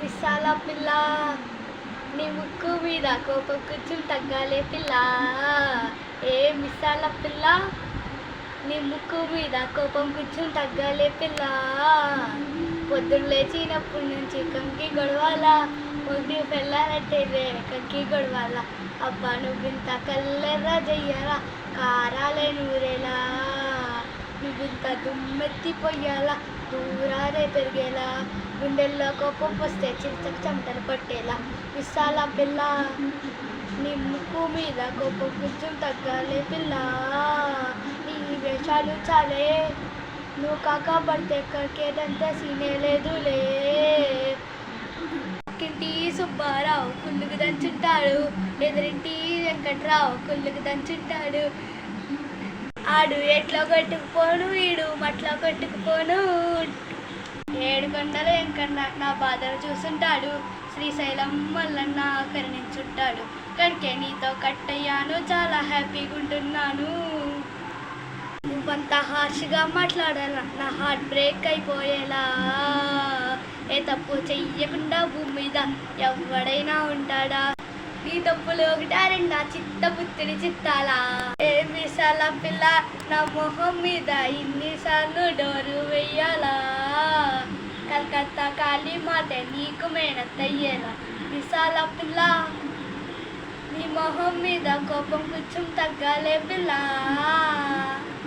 విశాల పిల్ల నీ ముక్కు మీద కోపం కూర్చుని తగ్గాలే పిల్ల. ఏ విశాల పిల్ల నీ ముక్కు మీద కోపం కూర్చుని తగ్గాలే పిల్ల. పొద్దున్న లేచినప్పటి నుంచి కంకి గొడవాల, పొద్దు పెళ్ళాలంటే కంకి గొడవాల. అబ్బా నువ్వింత కల్లెర్రా జయ్యాలా, కారాలే నూరేలా. నువ్వింత దుమ్మెత్తిపోయాలా, దూరాలే పెరిగేలా. గుండెల్లో కోపం వస్తే చిరుచక చెమటలు పట్టేలా. విశాల పిల్ల నీ ముక్కు మీద కోపం కొంచెం తగ్గాలే పిల్ల. నీ వేషాలు చాలే, నువ్వు కాక పడితే ఎక్కడికేదంటే సీనే లేదులే. పక్కింటి సుబ్బారావు కుళ్ళుకు దంచుంటాడు, ఎదురింటి వెంకట్రావు కుళ్ళుకు దంచుంటాడు. ఆడు ఎట్లో కొట్టుకుపోను, ఈడు మట్లో కొట్టుకుపోను. ఏడుకొండల వెంకన్న నా బాధను చూసుంటాడు, శ్రీశైలం మల్లన్న కరుణించుంటాడు. కనుకే నీతో కట్టయ్యాను, చాలా హ్యాపీగా ఉంటున్నాను. నువ్వంత హార్ష్గా మాట్లాడాలా, నా హార్ట్ బ్రేక్ అయిపోయేలా. ఏ తప్పు చెయ్యకుండా భూమి మీద ఎవడైనా ఉంటాడా? నీ తప్పులు ఒకటా రెండా, చిత్త బుత్తిని చిత్తాలా. ఏ విశాల పిల్ల నా మొహం మీద ఇన్నిసార్లు డోరు వెయ్యాలా. కలకత్తా కాళీ మాతే నీకు మేనత్తయ్యేలా. విశాల పిల్ల నీ మొహం మీద కోపం కొంచెం తగ్గాలే పిల్ల.